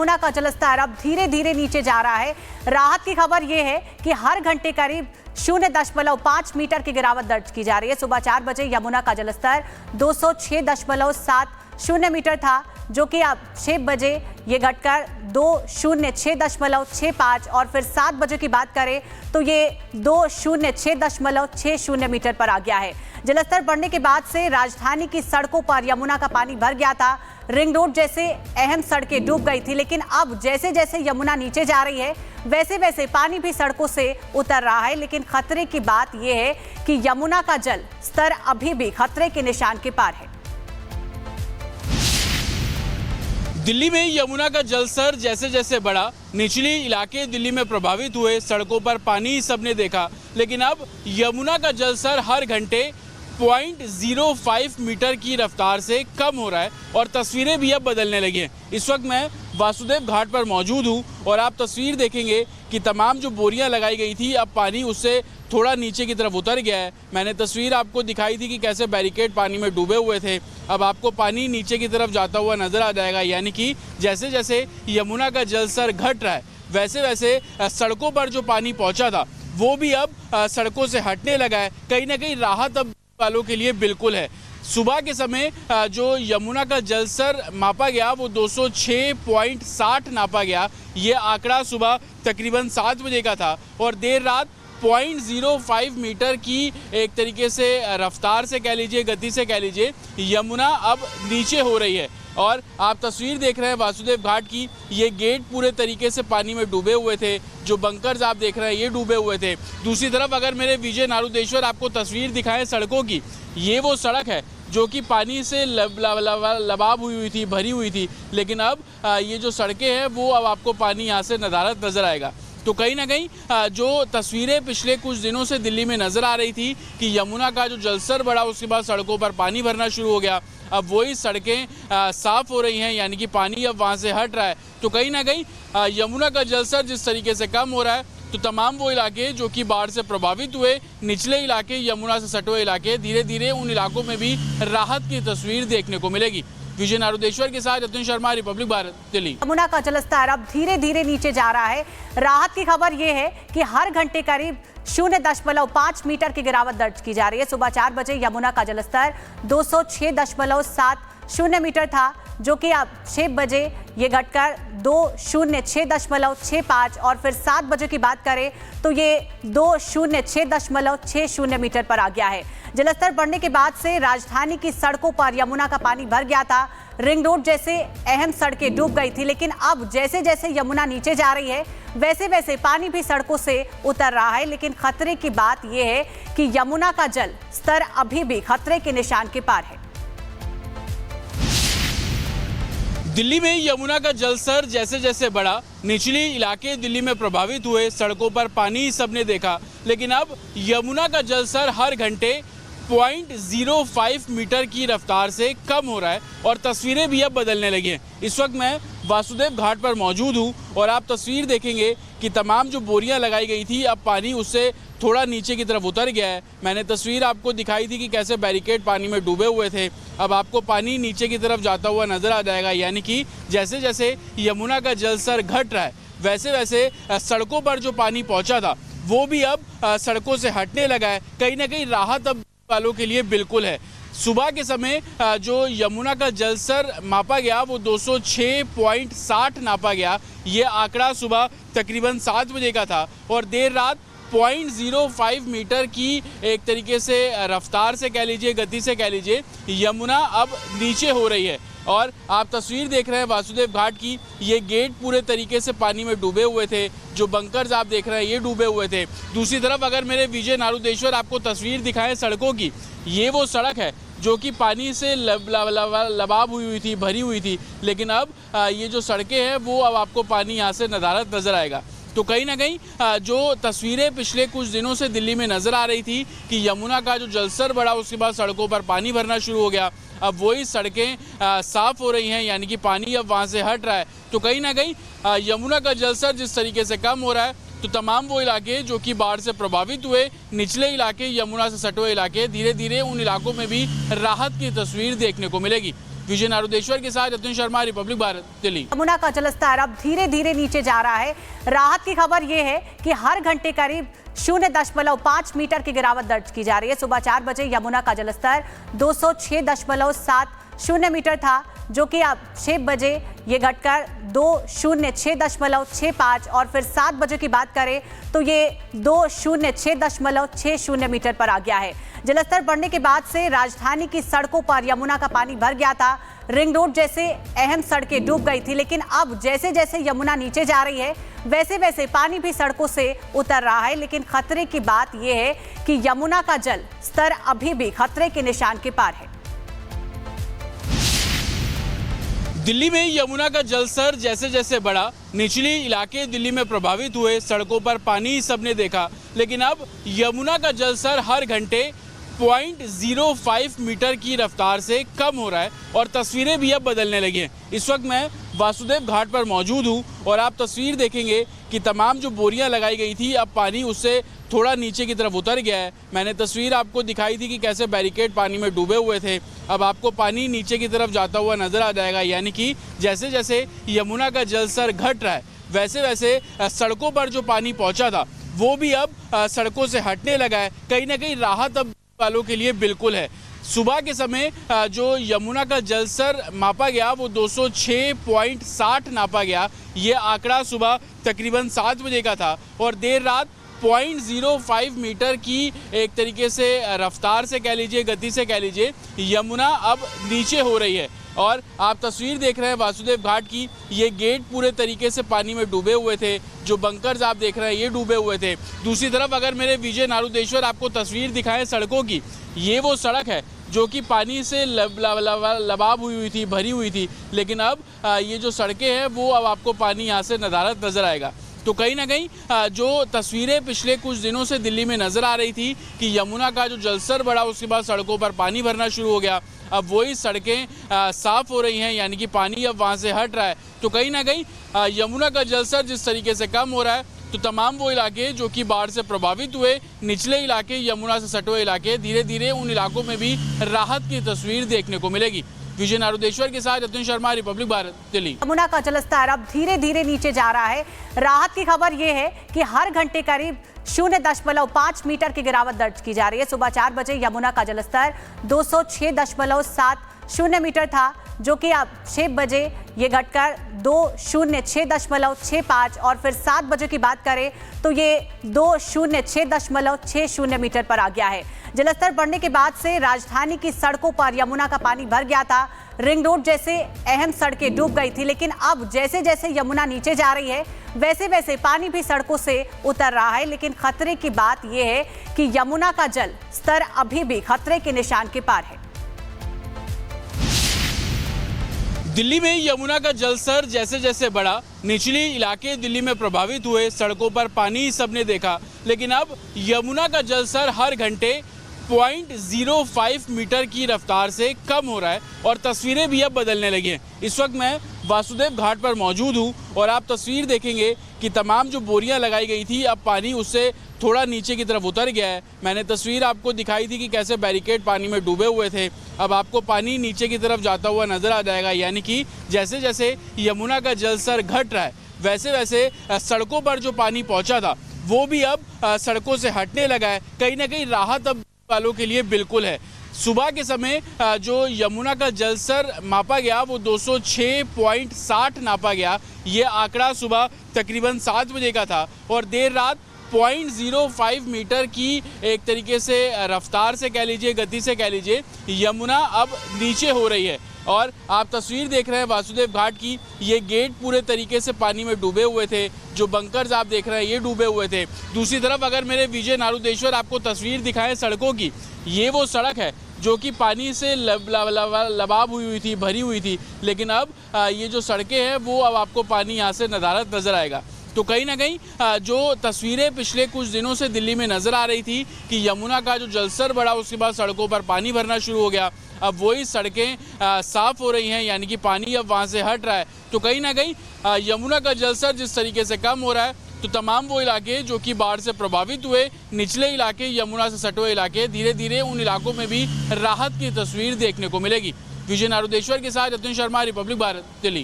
यमुना का जलस्तर अब धीरे धीरे नीचे जा रहा है। राहत की खबर यह है कि हर घंटे करीब 0.5 मीटर की गिरावट दर्ज की जा रही है। सुबह 4 बजे यमुना का जलस्तर 206.70 मीटर था, जो कि अब 6 बजे ये घटकर 206.65 और फिर 7 बजे की बात करें तो ये 206.60 मीटर पर आ गया है। जलस्तर बढ़ने के बाद से राजधानी की सड़कों पर यमुना का पानी भर गया था। रिंग रोड जैसे अहम सड़कें डूब गई थी, लेकिन अब जैसे जैसे यमुना नीचे जा रही है वैसे वैसे पानी भी सड़कों से उतर रहा है। लेकिन खतरे की बात यह है कि यमुना का जल स्तर अभी भी खतरे के निशान के पार है। दिल्ली में यमुना का जलस्तर जैसे जैसे बढ़ा, निचले इलाके दिल्ली में प्रभावित हुए, सड़कों पर पानी सबने देखा। लेकिन अब यमुना का जलस्तर हर घंटे 0.05 मीटर की रफ्तार से कम हो रहा है और तस्वीरें भी अब बदलने लगी हैं। इस वक्त मैं वासुदेव घाट पर मौजूद हूं और आप तस्वीर देखेंगे कि तमाम जो बोरियां लगाई गई थी, अब पानी उससे थोड़ा नीचे की तरफ उतर गया है। मैंने तस्वीर आपको दिखाई थी कि कैसे बैरिकेड पानी में डूबे हुए थे, अब आपको पानी नीचे की तरफ जाता हुआ नजर आ जाएगा। यानी कि जैसे जैसे यमुना का जलस्तर घट रहा है वैसे वैसे सड़कों पर जो पानी पहुंचा था वो भी अब सड़कों से हटने लगा है। कहीं ना कहीं राहत अब वालों के लिए बिल्कुल है। सुबह के समय जो यमुना का जलस्तर मापा गया वो 206.60 नापा गया। ये आंकड़ा सुबह तकरीबन 7 बजे का था और देर रात 0.05 मीटर की एक तरीके से रफ्तार से कह लीजिए, गति से कह लीजिए, यमुना अब नीचे हो रही है। और आप तस्वीर देख रहे हैं वासुदेव घाट की, ये गेट पूरे तरीके से पानी में डूबे हुए थे, जो बंकर्स आप देख रहे हैं ये डूबे हुए थे। दूसरी तरफ अगर मेरे विजय नारुदेश्वर आपको तस्वीर दिखाएं सड़कों की, ये वो सड़क है जो कि पानी से लबाब हुई थी, भरी हुई थी। लेकिन अब ये जो सड़कें हैं वो अब आपको पानी यहाँ से नदारद नजर आएगा। तो कहीं ना कहीं जो तस्वीरें पिछले कुछ दिनों से दिल्ली में नजर आ रही थी कि यमुना का जो जलस्तर बढ़ा उसके बाद सड़कों पर पानी भरना शुरू हो गया, अब वही सड़कें साफ हो रही हैं, यानी कि पानी अब वहाँ से हट रहा है। तो कहीं ना कहीं यमुना का जलस्तर जिस तरीके से कम हो रहा है तो तमाम वो इलाके जो कि बाढ़ से प्रभावित हुए, निचले इलाके, यमुना से सटे हुए इलाके, धीरे धीरे उन इलाकों में भी राहत की तस्वीर देखने को मिलेगी। विजय नारुदेश्वर के साथ अतुल शर्मा, रिपब्लिक भारत, दिल्ली। यमुना का जलस्तर अब धीरे धीरे नीचे जा रहा है। राहत की खबर यह है कि हर घंटे करीब 0.5 मीटर की गिरावट दर्ज की जा रही है। सुबह 4 बजे यमुना का जलस्तर 206.70 मीटर था, जो कि अब 6 बजे ये घटकर 206.65 और फिर 7 बजे की बात करें तो ये 206.60 मीटर पर आ गया है। जलस्तर बढ़ने के बाद से राजधानी की सड़कों पर यमुना का पानी भर गया था। रिंग रोड जैसे अहम सड़कें डूब गई थी, लेकिन अब जैसे जैसे यमुना नीचे जा रही है वैसे वैसे पानी भी सड़कों से उतर रहा है। लेकिन खतरे की बात यह है कि यमुना का जल स्तर अभी भी खतरे के निशान के पार है। दिल्ली में यमुना का जलस्तर जैसे जैसे बढ़ा, निचले इलाके दिल्ली में प्रभावित हुए, सड़कों पर पानी सबने देखा। लेकिन अब यमुना का जलस्तर हर घंटे 0.05 मीटर की रफ्तार से कम हो रहा है और तस्वीरें भी अब बदलने लगी हैं। इस वक्त मैं वासुदेव घाट पर मौजूद हूं और आप तस्वीर देखेंगे कि तमाम जो बोरियां लगाई गई थी, अब पानी उससे थोड़ा नीचे की तरफ उतर गया है। मैंने तस्वीर आपको दिखाई थी कि कैसे बैरिकेड पानी में डूबे हुए थे, अब आपको पानी नीचे की तरफ जाता हुआ नजर आ जाएगा। यानी कि जैसे जैसे यमुना का जलस्तर घट रहा है वैसे वैसे सड़कों पर जो पानी पहुंचा था वो भी अब सड़कों से हटने लगा है। कहीं ना कहीं राहत अब वालों के लिए बिल्कुल है। सुबह के समय जो यमुना का जलस्तर मापा गया वो 206.60 नापा गया। ये आंकड़ा सुबह तकरीबन 7 बजे का था और देर रात 0.05 मीटर की एक तरीके से रफ्तार से कह लीजिए, गति से कह लीजिए, यमुना अब नीचे हो रही है। और आप तस्वीर देख रहे हैं वासुदेव घाट की, ये गेट पूरे तरीके से पानी में डूबे हुए थे, जो बंकर्स आप देख रहे हैं ये डूबे हुए थे। दूसरी तरफ अगर मेरे विजय नारुदेश्वर आपको तस्वीर दिखाएं सड़कों की, ये वो सड़क है जो कि पानी से लबाब हुई थी, भरी हुई थी। लेकिन अब ये जो सड़कें हैं वो अब आपको पानी यहाँ से नदारद नजर आएगा। तो कहीं ना कहीं जो तस्वीरें पिछले कुछ दिनों से दिल्ली में नजर आ रही थी कि यमुना का जो जलस्तर बढ़ा उसके बाद सड़कों पर पानी भरना शुरू हो गया, अब वही सड़कें साफ हो रही हैं, यानी कि पानी अब वहाँ से हट रहा है। तो कहीं ना कहीं यमुना का जलस्तर जिस तरीके से कम हो रहा है तो तमाम वो इलाके जो कि बाढ़ से प्रभावित हुए, निचले इलाके, यमुना से सटे हुए इलाके, धीरे धीरे उन इलाकों में भी राहत की तस्वीर देखने को मिलेगी। विजय नारुदेश्वर के साथ अतुल शर्मा, रिपब्लिक भारत, दिल्ली। यमुना का जलस्तर अब धीरे धीरे नीचे जा रहा है। राहत की खबर यह है कि हर घंटे करीब 0.5 मीटर की गिरावट दर्ज की जा रही है। सुबह 4 बजे यमुना का जलस्तर 206.70 मीटर था, जो कि अब 6 बजे ये घटकर 206.65 और फिर 7 बजे की बात करें तो ये 206.60 मीटर पर आ गया है। जलस्तर बढ़ने के बाद से राजधानी की सड़कों पर यमुना का पानी भर गया था। रिंग रोड जैसे अहम सड़कें डूब गई थी, लेकिन अब जैसे जैसे यमुना नीचे जा रही है वैसे वैसे पानी भी सड़कों से उतर रहा है। लेकिन खतरे की बात यह है कि यमुना का जल स्तर अभी भी खतरे के निशान के पार है। दिल्ली में यमुना का जलस्तर जैसे जैसे बढ़ा, निचले इलाके दिल्ली में प्रभावित हुए, सड़कों पर पानी सबने देखा। लेकिन अब यमुना का जलस्तर हर घंटे 0.05 मीटर की रफ्तार से कम हो रहा है और तस्वीरें भी अब बदलने लगी हैं। इस वक्त मैं वासुदेव घाट पर मौजूद हूं और आप तस्वीर देखेंगे कि तमाम जो बोरियां लगाई गई थी, अब पानी उससे थोड़ा नीचे की तरफ उतर गया है। मैंने तस्वीर आपको दिखाई थी कि कैसे बैरिकेड पानी में डूबे हुए थे, अब आपको पानी नीचे की तरफ जाता हुआ नजर आ जाएगा। यानी कि जैसे जैसे यमुना का जलस्तर घट रहा है वैसे वैसे सड़कों पर जो पानी पहुंचा था वो भी अब सड़कों से हटने लगा है। कहीं ना कहीं राहत अब वालों के लिए बिल्कुल है। सुबह के समय जो यमुना का जलस्तर मापा गया वो 206.60 नापा गया। ये आंकड़ा सुबह तकरीबन 7 बजे का था और देर रात 0.05 मीटर की एक तरीके से रफ्तार से कह लीजिए, गति से कह लीजिए, यमुना अब नीचे हो रही है। और आप तस्वीर देख रहे हैं वासुदेव घाट की, ये गेट पूरे तरीके से पानी में डूबे हुए थे, जो बंकर्स आप देख रहे हैं ये डूबे हुए थे। दूसरी तरफ अगर मेरे विजय नारुदेश्वर आपको तस्वीर दिखाएं सड़कों की, ये वो सड़क है जो कि पानी से लबाब हुई थी, भरी हुई थी। लेकिन अब ये जो सड़कें हैं वो अब आपको पानी यहाँ से नदारद नजर आएगा। तो कहीं ना कहीं जो तस्वीरें पिछले कुछ दिनों से दिल्ली में नजर आ रही थी कि यमुना का जो जलस्तर बढ़ा उसके बाद सड़कों पर पानी भरना शुरू हो गया, अब वही सड़कें साफ हो रही हैं, यानी कि पानी अब वहाँ से हट रहा है। तो कहीं ना कहीं यमुना का जलस्तर जिस तरीके से कम हो रहा है तो तमाम वो इलाके जो कि बाढ़ से प्रभावित हुए, निचले इलाके, यमुना से सटे हुए इलाके, धीरे धीरे उन इलाकों में भी राहत की तस्वीर देखने को मिलेगी। विजय नारुदेश्वर के साथ अतुल शर्मा, रिपब्लिक भारत, दिल्ली। यमुना का जलस्तर अब धीरे धीरे नीचे जा रहा है। राहत की खबर यह है कि हर घंटे करीब 0.5 मीटर की गिरावट दर्ज की जा रही है। सुबह 4 बजे यमुना का जलस्तर 206.70 मीटर था, जो कि अब 6 बजे ये घटकर 206.65 और फिर 7 बजे की बात करें तो ये 206.60 मीटर पर आ गया है। जलस्तर बढ़ने के बाद से राजधानी की सड़कों पर यमुना का पानी भर गया था। रिंग रोड जैसे अहम सड़कें डूब गई थी, लेकिन अब जैसे जैसे यमुना नीचे जा रही है वैसे वैसे पानी भी सड़कों से उतर रहा है। लेकिन खतरे की बात यह है कि यमुना का जल स्तर अभी भी खतरे के निशान के पार है। दिल्ली में यमुना का जलस्तर जैसे जैसे बढ़ा, निचले इलाके दिल्ली में प्रभावित हुए, सड़कों पर पानी सबने देखा। लेकिन अब यमुना का जलस्तर हर घंटे 0.05 मीटर की रफ्तार से कम हो रहा है और तस्वीरें भी अब बदलने लगी हैं। इस वक्त मैं वासुदेव घाट पर मौजूद हूं और आप तस्वीर देखेंगे कि तमाम जो बोरियां लगाई गई थी, अब पानी उससे थोड़ा नीचे की तरफ उतर गया है। मैंने तस्वीर आपको दिखाई थी कि कैसे बैरिकेड पानी में डूबे हुए थे, अब आपको पानी नीचे की तरफ जाता हुआ नजर आ जाएगा। यानी कि जैसे जैसे यमुना का जलस्तर घट रहा है वैसे वैसे सड़कों पर जो पानी पहुंचा था वो भी अब सड़कों से हटने लगा है। कहीं ना कहीं राहत अब वालों के लिए बिल्कुल है। सुबह के समय जो यमुना का जलस्तर मापा गया वो 206.60 नापा गया। ये आंकड़ा सुबह तकरीबन 7 बजे का था और देर रात 0.05 मीटर की एक तरीके से रफ्तार से कह लीजिए, गति से कह लीजिए, यमुना अब नीचे हो रही है। और आप तस्वीर देख रहे हैं वासुदेव घाट की, ये गेट पूरे तरीके से पानी में डूबे हुए थे, जो बंकर्स आप देख रहे हैं ये डूबे हुए थे। दूसरी तरफ अगर मेरे विजय नारुदेश्वर आपको तस्वीर दिखाएं सड़कों की, ये वो सड़क है जो कि पानी से लबाब हुई थी, भरी हुई थी। लेकिन अब ये जो सड़कें हैं वो अब आपको पानी यहाँ से नदारद नजर आएगा। तो कहीं ना कहीं जो तस्वीरें पिछले कुछ दिनों से दिल्ली में नजर आ रही थी कि यमुना का जो जलस्तर बढ़ा उसके बाद सड़कों पर पानी भरना शुरू हो गया, अब वही सड़कें साफ हो रही हैं, यानी कि पानी अब वहाँ से हट रहा है। तो कहीं ना कहीं यमुना का जलस्तर जिस तरीके से कम हो रहा है तो तमाम वो इलाके जो कि बाढ़ से प्रभावित हुए, निचले इलाके, यमुना से सटे हुए इलाके, धीरे धीरे उन इलाकों में भी राहत की तस्वीर देखने को मिलेगी। विजय नारुदेश्वर के साथ अतुल शर्मा, रिपब्लिक भारत, दिल्ली।